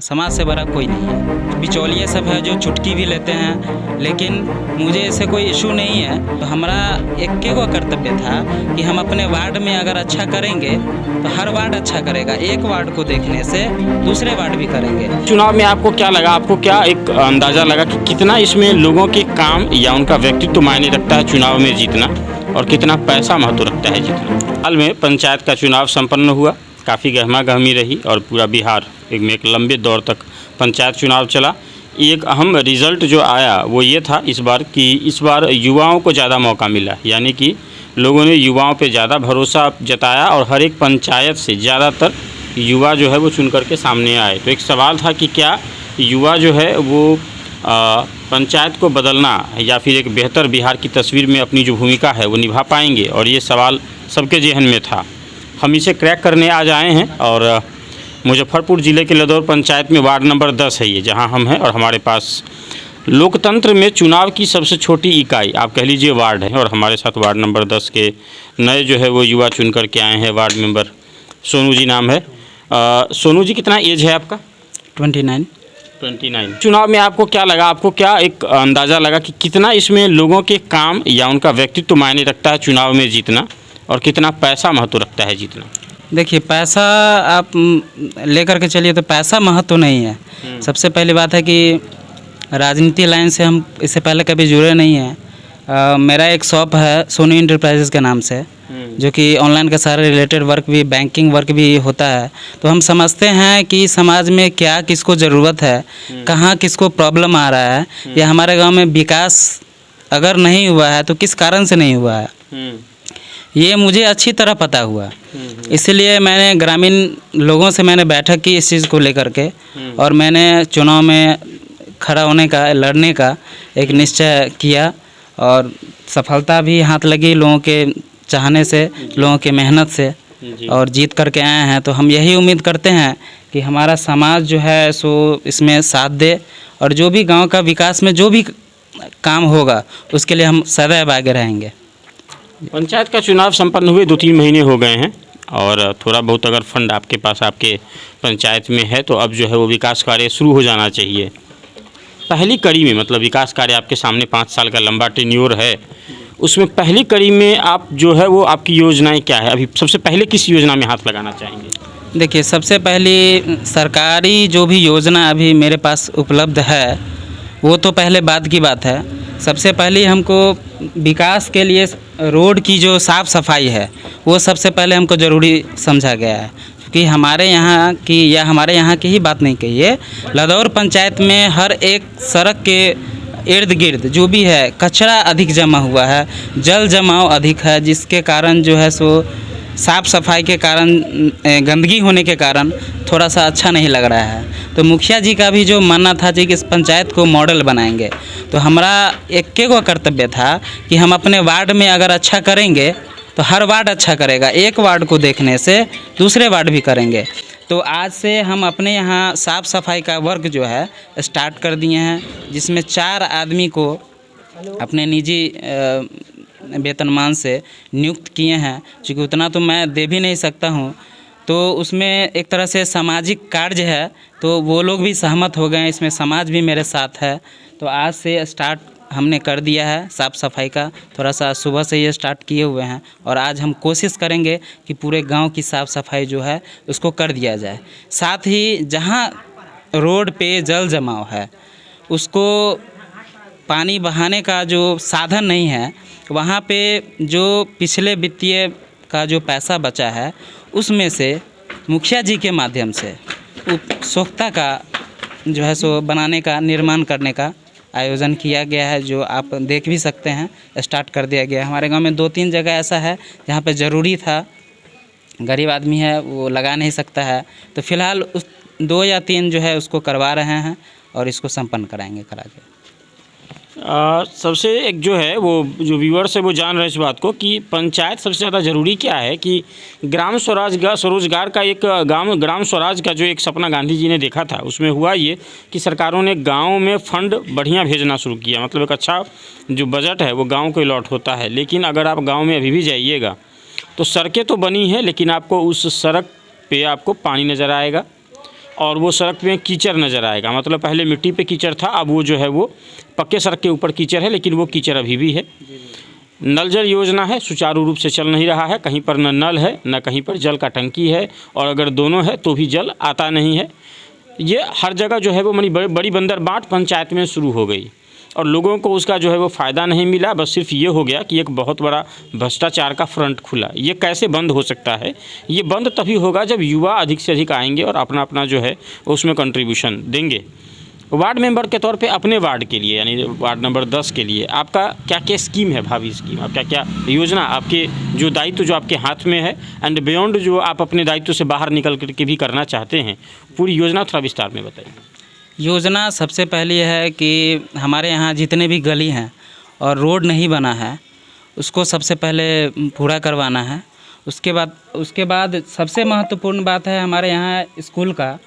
समाज से बड़ा कोई नहीं है। बिचौलिए सब है जो चुटकी भी लेते हैं, लेकिन मुझे ऐसे कोई इशू नहीं है। तो हमारा एक को कर्तव्य था कि हम अपने वार्ड में अगर अच्छा करेंगे तो हर वार्ड अच्छा करेगा। एक वार्ड को देखने से दूसरे वार्ड भी करेंगे। चुनाव में आपको क्या लगा, आपको क्या एक अंदाज़ा लगा कि कितना इसमें लोगों के काम या उनका व्यक्तित्व मायने रखता है चुनाव में जीतना, और कितना पैसा महत्व रखता है जीतना? हाल में पंचायत का चुनाव संपन्न हुआ, काफ़ी गहमा गहमी रही और पूरा बिहार में एक लंबे दौर तक पंचायत चुनाव चला। एक अहम रिज़ल्ट जो आया वो ये था इस बार युवाओं को ज़्यादा मौका मिला, यानी कि लोगों ने युवाओं पे ज़्यादा भरोसा जताया और हर एक पंचायत से ज़्यादातर युवा जो है वो चुन करके सामने आए। तो एक सवाल था कि क्या युवा जो है वो पंचायत को बदलना या फिर एक बेहतर बिहार की तस्वीर में अपनी जो भूमिका है वो निभा पाएंगे, और ये सवाल सबके जहन में था। हम इसे क्रैक करने आज आए हैं और मुजफ्फरपुर ज़िले के लदौर पंचायत में वार्ड नंबर 10 है ये, जहां हम हैं, और हमारे पास लोकतंत्र में चुनाव की सबसे छोटी इकाई आप कह लीजिए वार्ड है। और हमारे साथ वार्ड नंबर 10 के नए जो है वो युवा चुन कर के आए हैं। वार्ड मेंबर सोनू जी नाम है। सोनू जी, कितना एज है आपका? 29। चुनाव में आपको क्या लगा, आपको क्या एक अंदाज़ा लगा कि कितना इसमें लोगों के काम या उनका व्यक्तित्व मायने रखता है चुनाव में जीतना, और कितना पैसा महत्व रखता है जीतना? देखिए, पैसा आप लेकर के चलिए तो पैसा महत्व नहीं है। सबसे पहली बात है कि राजनीति लाइन से हम इससे पहले कभी जुड़े नहीं हैं। मेरा एक शॉप है सोनू इंटरप्राइजेज़ के नाम से, जो कि ऑनलाइन का सारा रिलेटेड वर्क भी, बैंकिंग वर्क भी होता है। तो हम समझते हैं कि समाज में क्या किसको ज़रूरत है, कहाँ किसको प्रॉब्लम आ रहा है, या हमारे गांव में विकास अगर नहीं हुआ है तो किस कारण से नहीं हुआ है, ये मुझे अच्छी तरह पता हुआ। इसलिए मैंने ग्रामीण लोगों से मैंने बैठक की इस चीज़ को लेकर के, और मैंने चुनाव में खड़ा होने का, लड़ने का एक निश्चय किया, और सफलता भी हाथ लगी लोगों के चाहने से, लोगों के मेहनत से, और जीत करके आए हैं। तो हम यही उम्मीद करते हैं कि हमारा समाज जो है सो इसमें साथ दे, और जो भी गांव का विकास में जो भी काम होगा उसके लिए हम सदैव आगे रहेंगे। पंचायत का चुनाव संपन्न हुए 2-3 महीने हो गए हैं, और थोड़ा बहुत अगर फंड आपके पास आपके पंचायत में है तो अब जो है वो विकास कार्य शुरू हो जाना चाहिए। पहली कड़ी में, मतलब विकास कार्य आपके सामने 5 साल का लंबा टेन्योर है, उसमें पहली कड़ी में आप जो है वो आपकी योजनाएं क्या है? अभी सबसे पहले किस योजना में हाथ लगाना चाहेंगे? देखिए, सबसे पहली सरकारी जो भी योजना अभी मेरे पास उपलब्ध है वो तो पहले बाद की बात है। सबसे पहले हमको विकास के लिए रोड की जो साफ़ सफाई है वो सबसे पहले हमको ज़रूरी समझा गया है, क्योंकि हमारे यहाँ की, या हमारे यहाँ की ही बात नहीं कहिए, लदौर पंचायत में हर एक सड़क के इर्द गिर्द जो भी है कचरा अधिक जमा हुआ है, जल जमाव अधिक है, जिसके कारण जो है सो साफ़ सफाई के कारण, गंदगी होने के कारण थोड़ा सा अच्छा नहीं लग रहा है। तो मुखिया जी का भी जो मानना था कि इस पंचायत को मॉडल बनाएंगे, तो हमारा एक को कर्तव्य था कि हम अपने वार्ड में अगर अच्छा करेंगे तो हर वार्ड अच्छा करेगा। एक वार्ड को देखने से दूसरे वार्ड भी करेंगे। तो आज से हम अपने यहाँ साफ़ सफाई का वर्क जो है स्टार्ट कर दिए हैं, जिसमें 4 आदमी को अपने निजी वेतनमान से नियुक्त किए हैं। क्योंकि उतना तो मैं दे भी नहीं सकता हूँ, तो उसमें एक तरह से सामाजिक कार्य है, तो वो लोग भी सहमत हो गए, इसमें समाज भी मेरे साथ है। तो आज से स्टार्ट हमने कर दिया है साफ़ सफाई का, थोड़ा सा सुबह से ये स्टार्ट किए हुए हैं, और आज हम कोशिश करेंगे कि पूरे गांव की साफ़ सफाई जो है उसको कर दिया जाए। साथ ही जहां रोड पे जल जमाव है, उसको पानी बहाने का जो साधन नहीं है, वहाँ पे जो पिछले वित्तीय का जो पैसा बचा है उसमें से मुखिया जी के माध्यम से सोख्ता का जो है सो बनाने का, निर्माण करने का आयोजन किया गया है, जो आप देख भी सकते हैं, स्टार्ट कर दिया गया है। हमारे गांव में 2-3 जगह ऐसा है जहाँ पे ज़रूरी था, गरीब आदमी है वो लगा नहीं सकता है, तो फिलहाल उस 2 या 3 जो है उसको करवा रहे हैं, और इसको संपन्न कराएंगे करा के। सबसे एक जो है वो जो व्यूअर्स है वो जान रहे हैं इस बात को कि पंचायत सबसे ज़्यादा ज़रूरी क्या है, कि ग्राम स्वरोजगार का एक ग्राम स्वराज का जो एक सपना गांधी जी ने देखा था, उसमें हुआ ये कि सरकारों ने गांव में फंड बढ़िया भेजना शुरू किया। मतलब एक अच्छा जो बजट है वो गांव को अलॉट होता है। लेकिन अगर आप गांव में अभी भी जाइएगा तो सड़कें तो बनी हैं, लेकिन आपको उस सड़क पे आपको पानी नज़र आएगा, और वो सड़क में कीचड़ नज़र आएगा। मतलब पहले मिट्टी पे कीचड़ था, अब वो जो है वो पक्के सड़क के ऊपर कीचड़ है, लेकिन वो कीचड़ अभी भी है। नल जल योजना है, सुचारू रूप से चल नहीं रहा है। कहीं पर न नल है, न कहीं पर जल का टंकी है, और अगर दोनों है तो भी जल आता नहीं है। ये हर जगह जो है वो बड़ी बंदर बाट पंचायत में शुरू हो गई, और लोगों को उसका जो है वो फ़ायदा नहीं मिला। बस सिर्फ ये हो गया कि एक बहुत बड़ा भ्रष्टाचार का फ्रंट खुला। ये कैसे बंद हो सकता है? ये बंद तभी होगा जब युवा अधिक से अधिक आएंगे और अपना अपना जो है उसमें कंट्रीब्यूशन देंगे। वार्ड मेंबर के तौर पे अपने वार्ड के लिए, यानी वार्ड नंबर 10 के लिए आपका क्या क्या स्कीम है, भावी स्कीम, आप क्या क्या योजना, आपके जो दायित्व जो आपके हाथ में है एंड बियॉन्ड जो आप अपने दायित्व से बाहर निकल करके भी करना चाहते हैं, पूरी योजना थोड़ा विस्तार में बताइए। योजना सबसे पहली है कि हमारे यहाँ जितने भी गली हैं और रोड नहीं बना है उसको सबसे पहले पूरा करवाना है। उसके बाद सबसे महत्वपूर्ण बात है हमारे यहाँ स्कूल का,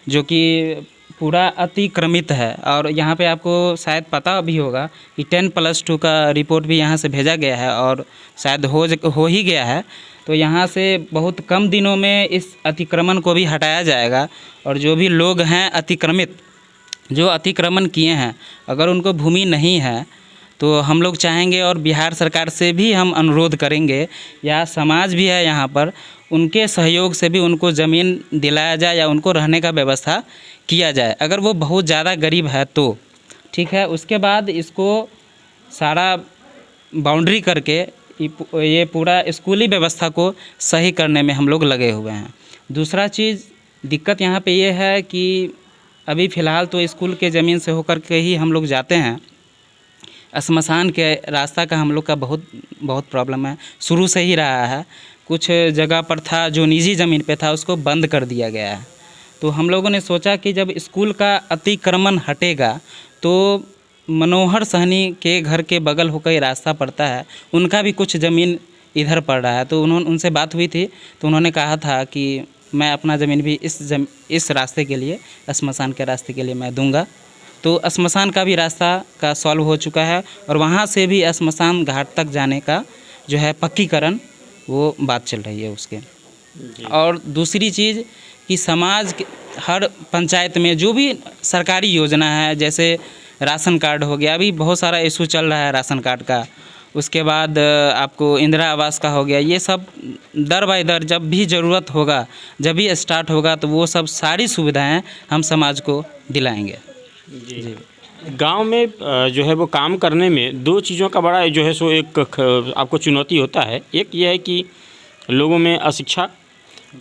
जो कि पूरा अतिक्रमित है। और यहाँ पे आपको शायद पता भी होगा कि 10+2 का रिपोर्ट भी यहाँ से भेजा गया है और शायद हो ही गया है। तो यहाँ से बहुत कम दिनों में इस अतिक्रमण को भी हटाया जाएगा, और जो भी लोग हैं अतिक्रमित, जो अतिक्रमण किए हैं, अगर उनको भूमि नहीं है तो हम लोग चाहेंगे और बिहार सरकार से भी हम अनुरोध करेंगे, या समाज भी है यहाँ पर, उनके सहयोग से भी उनको ज़मीन दिलाया जाए या उनको रहने का व्यवस्था किया जाए, अगर वो बहुत ज़्यादा गरीब है तो। ठीक है, उसके बाद इसको सारा बाउंड्री करके ये पूरा स्कूली व्यवस्था को सही करने में हम लोग लगे हुए हैं। दूसरा चीज़ दिक्कत यहाँ पे ये है कि अभी फ़िलहाल तो स्कूल के ज़मीन से होकर के ही हम लोग जाते हैं। श्मशान के रास्ता का हम लोग का बहुत प्रॉब्लम है, शुरू से ही रहा है। कुछ जगह पर था जो निजी ज़मीन पे था, उसको बंद कर दिया गया है। तो हम लोगों ने सोचा कि जब स्कूल का अतिक्रमण हटेगा तो मनोहर सहनी के घर के बगल होकर ये रास्ता पड़ता है, उनका भी कुछ ज़मीन इधर पड़ रहा है। तो उनसे बात हुई थी, तो उन्होंने कहा था कि मैं अपना ज़मीन भी इस रास्ते के लिए, श्मशान के रास्ते के लिए मैं दूंगा। तो श्मशान का भी रास्ता का सॉल्व हो चुका है, और वहाँ से भी श्मशान घाट तक जाने का जो है पक्कीकरण वो बात चल रही है उसके। और दूसरी चीज़ कि समाज के हर पंचायत में जो भी सरकारी योजना है, जैसे राशन कार्ड हो गया, अभी बहुत सारा इशू चल रहा है राशन कार्ड का। उसके बाद आपको इंदिरा आवास का हो गया, ये सब दर बाय दर जब भी ज़रूरत होगा, जब भी स्टार्ट होगा, तो वो सब सारी सुविधाएं हम समाज को दिलाएंगे। जी। गांव में जो है वो काम करने में दो चीज़ों का बड़ा जो है सो एक आपको चुनौती होता है। एक ये है कि लोगों में अशिक्षा,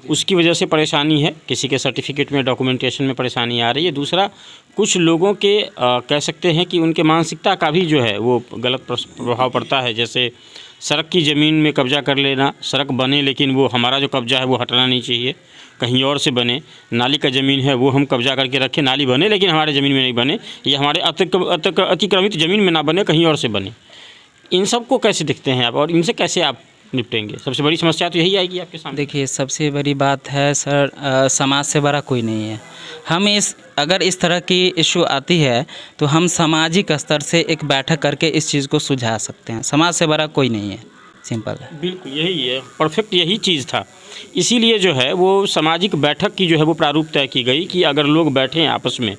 उसकी वजह से परेशानी है, किसी के सर्टिफिकेट में डॉक्यूमेंटेशन में परेशानी आ रही है। दूसरा, कुछ लोगों के कह सकते हैं कि उनके मानसिकता का भी जो है वो गलत प्रभाव पड़ता है। जैसे सड़क की ज़मीन में कब्जा कर लेना, सड़क बने लेकिन वो हमारा जो कब्जा है वो हटना नहीं चाहिए, कहीं और से बने। नाली का ज़मीन है वो हम कब्जा करके रखें, नाली बने लेकिन हमारे ज़मीन में नहीं बने, या हमारे अतिक्रमित ज़मीन में ना बने, कहीं और से बने। इन सब को कैसे देखते हैं आप, और इनसे कैसे आप निपटेंगे? सबसे बड़ी समस्या तो यही आएगी आपके सामने। देखिए, सबसे बड़ी बात है सर, समाज से बड़ा कोई नहीं है। हम अगर इस तरह की इशू आती है तो हम सामाजिक स्तर से एक बैठक करके इस चीज़ को सुलझा सकते हैं। समाज से बड़ा कोई नहीं है, सिंपल है। बिल्कुल यही है, परफेक्ट यही चीज़ था। इसीलिए जो है वो सामाजिक बैठक की जो है वो प्रारूप तय की गई कि अगर लोग बैठें आपस में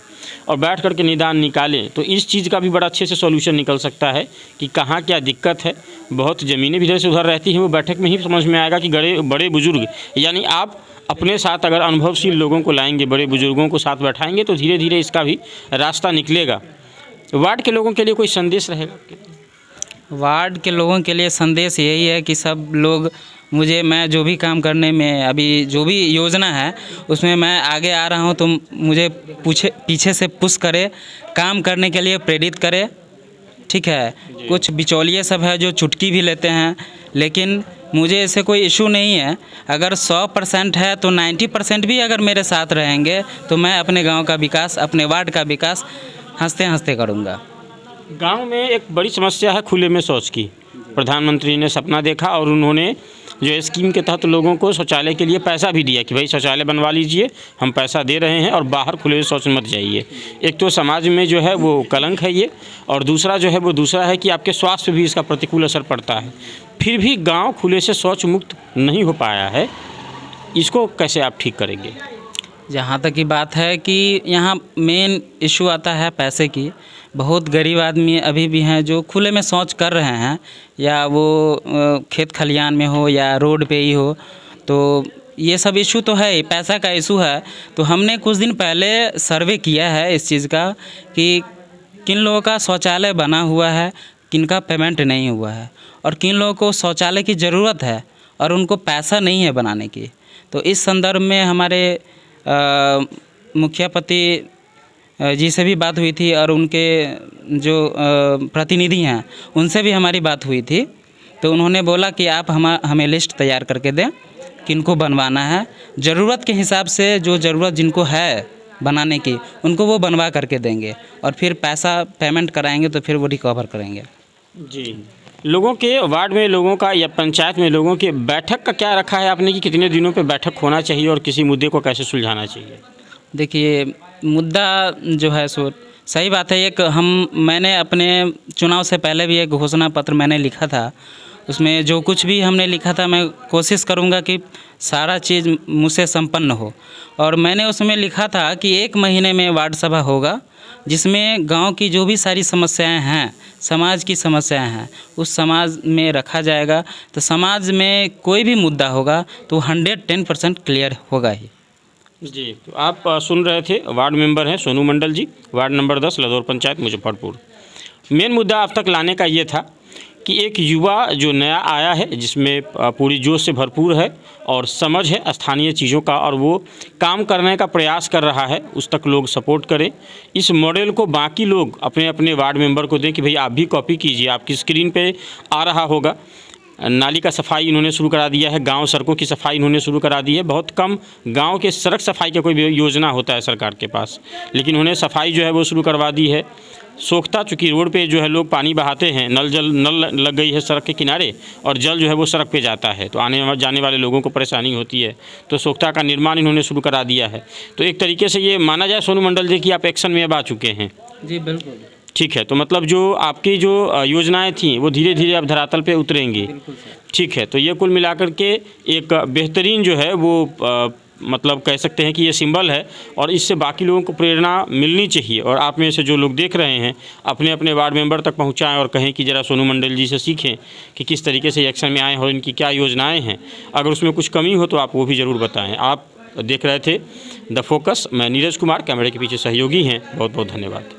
और बैठ करके निदान निकालें तो इस चीज़ का भी बड़ा अच्छे से सॉल्यूशन निकल सकता है कि कहाँ क्या दिक्कत है। बहुत ज़मीनें भी इधर से उधर रहती हैं, वो बैठक में ही समझ में आएगा कि बड़े बुजुर्ग, यानी आप अपने साथ अगर अनुभवशील लोगों को लाएंगे, बड़े बुजुर्गों को साथ बैठाएंगे, तो धीरे धीरे इसका भी रास्ता निकलेगा। वार्ड के लोगों के लिए कोई संदेश रहेगा? वार्ड के लोगों के लिए संदेश यही है कि सब लोग मैं जो भी काम करने में, अभी जो भी योजना है उसमें मैं आगे आ रहा हूं, तो मुझे पीछे से पुश करे, काम करने के लिए प्रेरित करे। ठीक है, कुछ बिचौलिए सब है जो चुटकी भी लेते हैं, लेकिन मुझे ऐसे कोई इशू नहीं है। अगर 100% है तो 90% भी अगर मेरे साथ रहेंगे तो मैं अपने गांव का विकास, अपने वार्ड का विकास हंसते हंसते करूंगा। गांव में एक बड़ी समस्या है खुले में शौच की। प्रधानमंत्री ने सपना देखा और उन्होंने जो स्कीम के तहत लोगों को शौचालय के लिए पैसा भी दिया कि भाई शौचालय बनवा लीजिए, हम पैसा दे रहे हैं और बाहर खुले शौच मत जाइए। एक तो समाज में जो है वो कलंक है ये, और दूसरा जो है वो है कि आपके स्वास्थ्य पर भी इसका प्रतिकूल असर पड़ता है। फिर भी गांव खुले से शौच मुक्त नहीं हो पाया है, इसको कैसे आप ठीक करेंगे? जहाँ तक की बात है कि यहाँ मेन इशू आता है पैसे की। बहुत गरीब आदमी अभी भी हैं जो खुले में शौच कर रहे हैं, या वो खेत खलियान में हो या रोड पे ही हो, तो ये सब इशू तो है ही, पैसा का इशू है। तो हमने कुछ दिन पहले सर्वे किया है इस चीज़ का कि किन लोगों का शौचालय बना हुआ है, किन का पेमेंट नहीं हुआ है, और किन लोगों को शौचालय की ज़रूरत है और उनको पैसा नहीं है बनाने की। तो इस संदर्भ में हमारे मुखियापति जी से भी बात हुई थी, और उनके जो प्रतिनिधि हैं उनसे भी हमारी बात हुई थी। तो उन्होंने बोला कि आप हमें लिस्ट तैयार करके दें किनको बनवाना है, ज़रूरत के हिसाब से जो ज़रूरत जिनको है बनाने की उनको वो बनवा करके देंगे, और फिर पैसा पेमेंट कराएंगे तो फिर वो रिकवर करेंगे। जी, लोगों के वार्ड में लोगों का या पंचायत में लोगों के बैठक का क्या रखा है आपने कि कितने दिनों पे बैठक होना चाहिए और किसी मुद्दे को कैसे सुलझाना चाहिए? देखिए, मुद्दा जो है सो सही बात है। मैंने अपने चुनाव से पहले भी एक घोषणा पत्र मैंने लिखा था, उसमें जो कुछ भी हमने लिखा था मैं कोशिश करूंगा कि सारा चीज़ मुझसे संपन्न हो। और मैंने उसमें लिखा था कि 1 महीने में वार्ड सभा होगा, जिसमें गांव की जो भी सारी समस्याएं हैं, समाज की समस्याएं हैं, उस समाज में रखा जाएगा। तो समाज में कोई भी मुद्दा होगा तो 110% क्लियर होगा ही। जी, तो आप सुन रहे थे, वार्ड मेंबर हैं Sonu Mandal ji, ward number 10 Ladaur panchayat Muzaffarpur. Main मुद्दा आप तक लाने का ये था कि एक युवा जो नया आया है, जिसमें पूरी जोश से भरपूर है और समझ है स्थानीय चीज़ों का, और वो काम करने का प्रयास कर रहा है, उस तक लोग सपोर्ट करें। इस मॉडल को बाकी लोग अपने अपने वार्ड मेंबर को दें कि भाई आप भी कॉपी कीजिए। आपकी स्क्रीन पे आ रहा होगा, नाली का सफाई इन्होंने शुरू करा दिया है, गांव सड़कों की सफाई इन्होंने शुरू करा दी है। बहुत कम गांव के सड़क सफाई का कोई योजना होता है सरकार के पास, लेकिन उन्होंने सफाई जो है वो शुरू करवा दी है। सोख्ता, चूँकि रोड पे जो है लोग पानी बहाते हैं, नल लग गई है सड़क के किनारे, और जल जो है वो सड़क पे जाता है, तो आने जाने वाले लोगों को परेशानी होती है। तो सोख्ता का निर्माण इन्होंने शुरू करा दिया है। तो एक तरीके से ये माना जाए सोनू मंडल जी कि आप एक्शन में अब आ चुके हैं। जी बिल्कुल। ठीक है, तो मतलब जो आपकी जो योजनाएं थी वो धीरे धीरे अब धरातल पे उतरेंगी। ठीक है, तो ये कुल मिलाकर के एक बेहतरीन जो है वो मतलब कह सकते हैं कि ये सिंबल है, और इससे बाकी लोगों को प्रेरणा मिलनी चाहिए। और आप में से जो लोग देख रहे हैं अपने अपने वार्ड मेंबर तक पहुंचाएं और कहें कि ज़रा सोनू मंडल जी से सीखें कि किस तरीके से एक्शन में आए और इनकी क्या योजनाएं हैं। अगर उसमें कुछ कमी हो तो आप वो भी ज़रूर बताएं। आप देख रहे थे द फोकस, मैं नीरज कुमार, कैमरे के पीछे सहयोगी हैं। बहुत बहुत धन्यवाद।